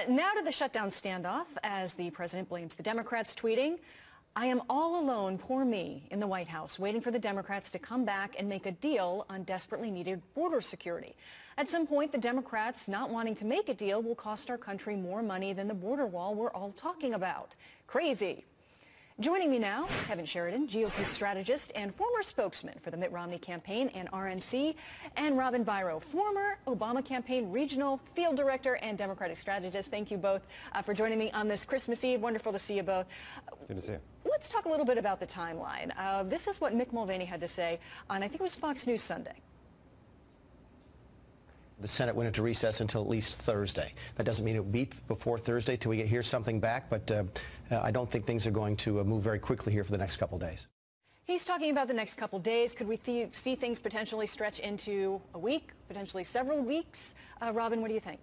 Now to the shutdown standoff as the president blames the Democrats, tweeting, "I am all alone, poor me, in the White House, waiting for the Democrats to come back and make a deal on desperately needed border security. At some point, the Democrats not wanting to make a deal will cost our country more money than the border wall we're all talking about. Crazy." Joining me now, Kevin Sheridan, GOP strategist and former spokesman for the Mitt Romney campaign and RNC, and Robin Biro, former Obama campaign regional field director and Democratic strategist. Thank you both for joining me on this Christmas Eve. Wonderful to see you both. Good to see you. Let's talk a little bit about the timeline. This is what Mick Mulvaney had to say on, I think it was Fox News Sunday. The Senate went into recess until at least Thursday. That doesn't mean it will be before Thursday till we hear something back, but I don't think things are going to move very quickly here for the next couple of days. He's talking about the next couple of days. Could we see things potentially stretch into a week, potentially several weeks? Robin, what do you think?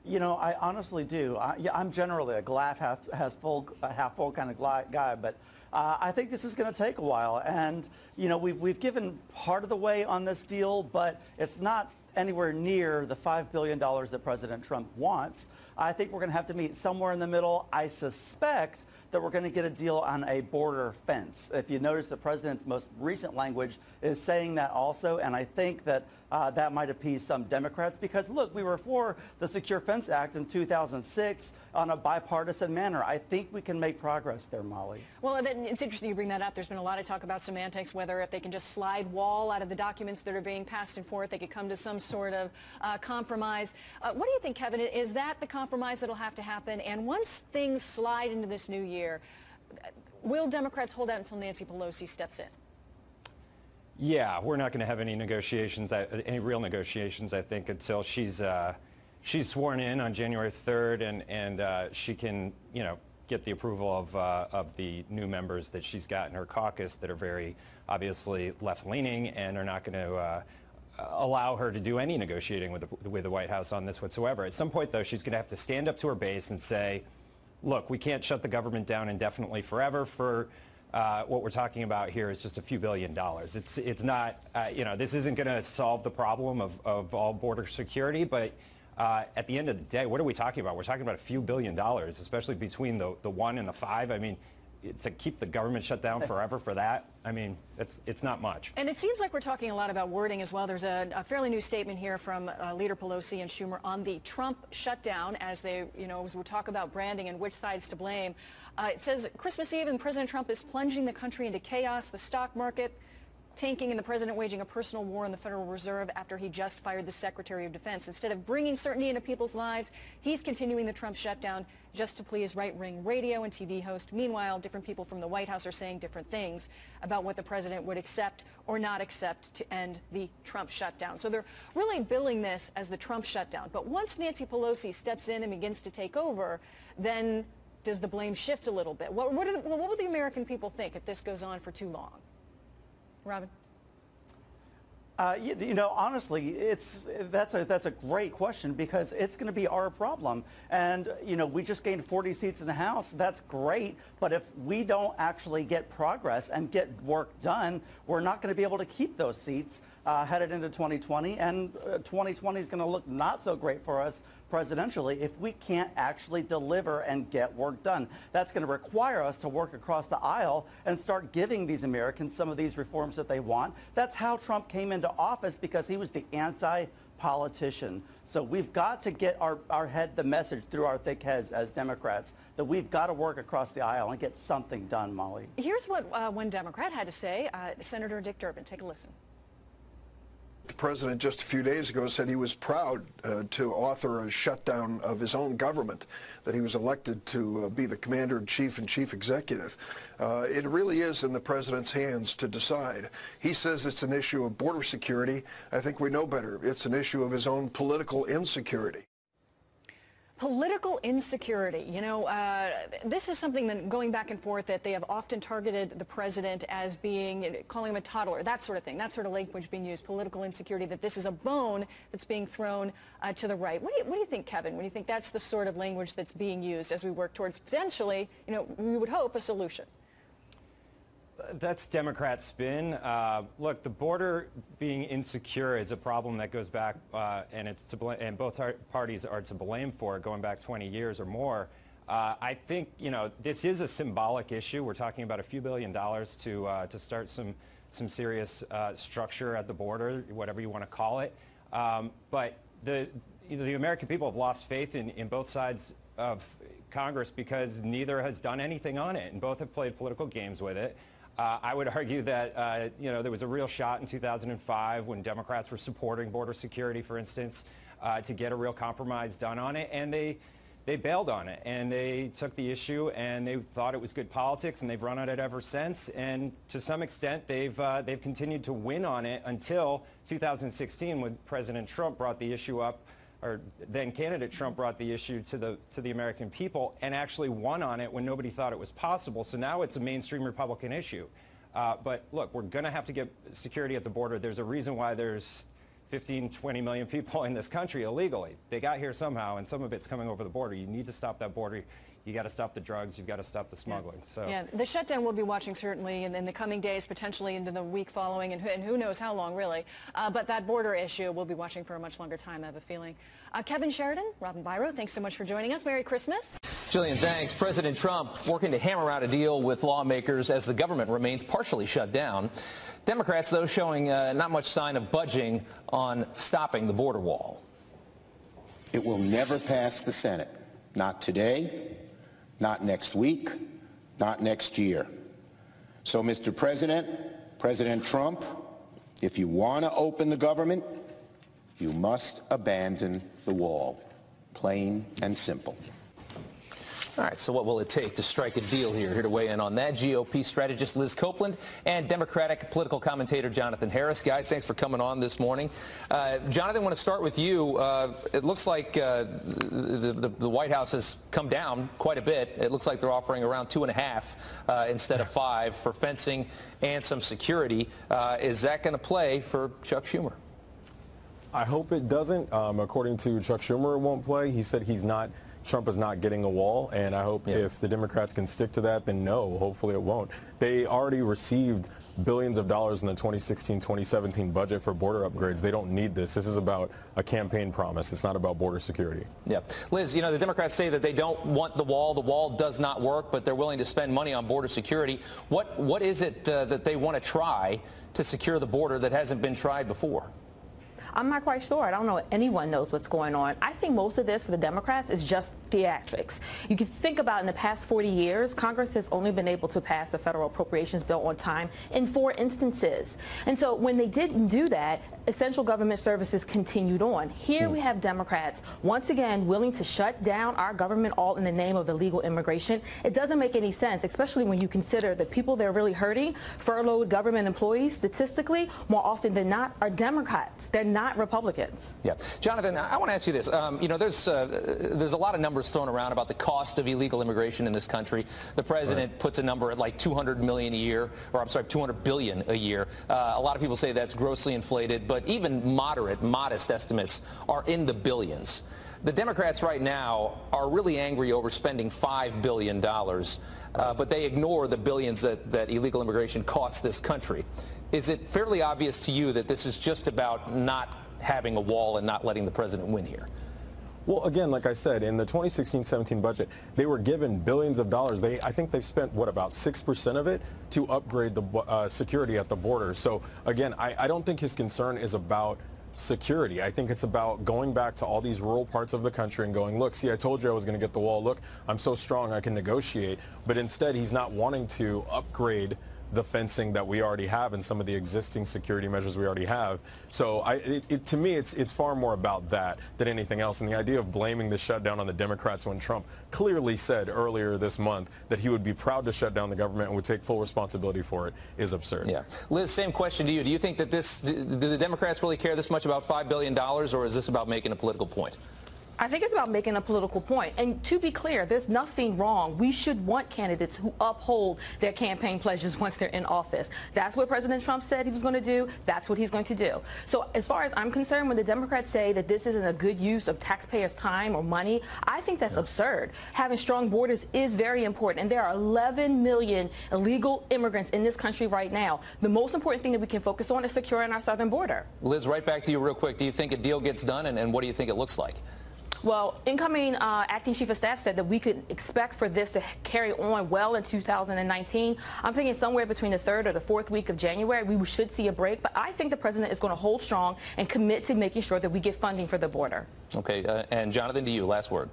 You know, I honestly do. I'm generally a glass half full kind of guy, but I think this is going to take a while. And, you know, we've given part of the way on this deal, but it's not anywhere near the $5 billion that President Trump wants. I think we're going to have to meet somewhere in the middle. I suspect that we're going to get a deal on a border fence. If you notice, the president's most recent language is saying that also, and I think that that might appease some Democrats because, look, we were for the Secure Fence Act in 2006 on a bipartisan manner. I think we can make progress there, Molly. Well, it's interesting you bring that up. There's been a lot of talk about semantics, whether if they can just slide wall out of the documents that are being passed and forth, they could come to some sort of compromise. What do you think, Kevin? Is that the compromise that'll have to happen? And once things slide into this new year, will Democrats hold out until Nancy Pelosi steps in? Yeah, we're not going to have any negotiations, any real negotiations, I think, until she's sworn in on January 3rd and she can, you know, get the approval of the new members that she's got in her caucus that are very obviously left-leaning and are not going to allow her to do any negotiating with the White House on this whatsoever. At some point, though, she's going to have to stand up to her base and say, look, we can't shut the government down indefinitely forever for what we're talking about here is just a few $1 billion. It's not, you know, this isn't going to solve the problem of all border security, but at the end of the day, what are we talking about? We're talking about a few $1 billion, especially between the 1 and the 5. I mean, to keep the government shut down forever for that, I mean, it's not much. And it seems like we're talking a lot about wording as well. There's a fairly new statement here from Leader Pelosi and Schumer on the Trump shutdown as they, you know, as we talk about branding and which side's to blame. It says Christmas Eve and President Trump is plunging the country into chaos, the stock market tanking, and the president waging a personal war on the Federal Reserve after he just fired the Secretary of Defense. Instead of bringing certainty into people's lives, he's continuing the Trump shutdown just to please right-wing radio and TV host. Meanwhile, different people from the White House are saying different things about what the president would accept or not accept to end the Trump shutdown. So they're really billing this as the Trump shutdown. But once Nancy Pelosi steps in and begins to take over, then does the blame shift a little bit? What would the American people think if this goes on for too long? Robin? You know, honestly, that's a great question because it's going to be our problem. And, you know, we just gained 40 seats in the House. That's great. But if we don't actually get progress and get work done, we're not going to be able to keep those seats headed into 2020. And 2020 is going to look not so great for us presidentially if we can't actually deliver and get work done. That's going to require us to work across the aisle and start giving these Americans some of these reforms that they want. That's how Trump came into office, because he was the anti-politician. So we've got to get the message through our thick heads as Democrats that we've got to work across the aisle and get something done, Molly. Here's what one Democrat had to say. Senator Dick Durbin, take a listen. The president just a few days ago said he was proud to author a shutdown of his own government, that he was elected to be the commander-in-chief and chief executive. It really is in the president's hands to decide. He says it's an issue of border security. I think we know better. It's an issue of his own political insecurity. Political insecurity. You know, this is something that, going back and forth, that they have often targeted the president as being, calling him a toddler, that sort of thing, that sort of language being used, political insecurity, that this is a bone that's being thrown to the right. What do you think, Kevin? What do you think that's the sort of language that's being used as we work towards potentially, you know, we would hope, a solution? that's Democrat spin. Look, the border being insecure is a problem that goes back, and it's to blame, and both parties are to blame for it, going back 20 years or more. I think, you know, this is a symbolic issue. We're talking about a few $1 billion to start some serious structure at the border, whatever you want to call it. But the American people have lost faith in both sides of Congress because neither has done anything on it, and both have played political games with it. I would argue that you know, there was a real shot in 2005 when Democrats were supporting border security, for instance, to get a real compromise done on it, and they bailed on it, and they took the issue and they thought it was good politics, and they've run on it ever since. And to some extent, they've continued to win on it until 2016, when President Trump brought the issue up, or then candidate Trump brought the issue to the American people and actually won on it when nobody thought it was possible. So now it's a mainstream Republican issue. But look, we're going to have to get security at the border. There's a reason why there's 15, 20 million people in this country illegally. They got here somehow, and some of it's coming over the border. You need to stop that border. You got to stop the drugs. You've got to stop the smuggling. So. Yeah, the shutdown we'll be watching certainly in the coming days, potentially into the week following, and who knows how long, really. But that border issue we'll be watching for a much longer time, I have a feeling. Kevin Sheridan, Robin Byro, thanks so much for joining us. Merry Christmas. Jillian, thanks. President Trump working to hammer out a deal with lawmakers as the government remains partially shut down. Democrats, though, showing not much sign of budging on stopping the border wall. It will never pass the Senate. Not today, not next week, not next year. So, Mr. President, President Trump, if you want to open the government, you must abandon the wall. Plain and simple. All right, so what will it take to strike a deal here? Here to weigh in on that, GOP strategist Liz Copeland and Democratic political commentator Jonathan Harris. Guys, thanks for coming on this morning. Jonathan, I want to start with you. It looks like the White House has come down quite a bit. It looks like they're offering around 2.5 instead of 5 for fencing and some security. Is that going to play for Chuck Schumer? I hope it doesn't. According to Chuck Schumer, it won't play. He said Trump is not getting a wall, and I hope if the Democrats can stick to that, then no, hopefully it won't. They already received billions of dollars in the 2016-2017 budget for border upgrades. They don't need this. This is about a campaign promise. It's not about border security. Yeah. Liz, you know, the Democrats say that they don't want the wall. The wall does not work, but they're willing to spend money on border security. What is it that they want to try to secure the border that hasn't been tried before? I'm not quite sure. I don't know if anyone knows what's going on. I think most of this for the Democrats is just theatrics. You can think about in the past 40 years, Congress has only been able to pass a federal appropriations bill on time in 4 instances. And so when they didn't do that, essential government services continued on. Here we have Democrats once again willing to shut down our government all in the name of illegal immigration. It doesn't make any sense, especially when you consider the people they're really hurting, furloughed government employees, statistically, more often than not, are Democrats. They're not Republicans. Yeah. Jonathan, I want to ask you this. You know, there's a lot of numbers thrown around about the cost of illegal immigration in this country. The president puts a number at like $200 million a year, or I'm sorry, $200 billion a year. A lot of people say that's grossly inflated, but even modest estimates are in the billions. The Democrats right now are really angry over spending $5 billion, but they ignore the billions that illegal immigration costs this country. Is it fairly obvious to you that this is just about not having a wall and not letting the president win here? Well, again, like I said, in the 2016-17 budget, they were given billions of dollars. I think they've spent, what, about 6% of it to upgrade the security at the border. So, again, I don't think his concern is about security. I think it's about going back to all these rural parts of the country and going, look, see, I told you I was going to get the wall. Look, I'm so strong I can negotiate. But instead, he's not wanting to upgrade the fencing that we already have and some of the existing security measures we already have. So to me, it's far more about that than anything else. And the idea of blaming the shutdown on the Democrats when Trump clearly said earlier this month that he would be proud to shut down the government and would take full responsibility for it is absurd. Yeah. Liz, same question to you. Do you think that do the Democrats really care this much about $5 billion, or is this about making a political point? I think it's about making a political point. And to be clear, there's nothing wrong. We should want candidates who uphold their campaign pledges once they're in office. That's what President Trump said he was going to do. That's what he's going to do. So as far as I'm concerned, when the Democrats say that this isn't a good use of taxpayers' time or money, I think that's absurd. Having strong borders is very important. And there are 11 million illegal immigrants in this country right now. The most important thing that we can focus on is securing our southern border. Liz, right back to you real quick. Do you think a deal gets done, and what do you think it looks like? Well, incoming acting chief of staff said that we could expect for this to carry on well in 2019. I'm thinking somewhere between the 3rd or the 4th week of January, we should see a break. But I think the president is going to hold strong and commit to making sure that we get funding for the border. Okay. And Jonathan, to you, last word.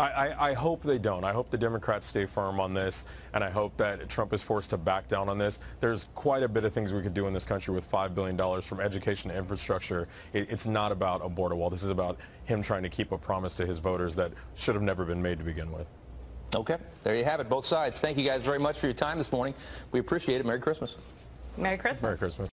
I hope they don't. I hope the Democrats stay firm on this, and I hope that Trump is forced to back down on this. There's quite a bit of things we could do in this country with $5 billion from education to infrastructure. It's not about a border wall. This is about him trying to keep a promise to his voters that should have never been made to begin with. Okay. There you have it, both sides. Thank you guys very much for your time this morning. We appreciate it. Merry Christmas. Merry Christmas. Merry Christmas.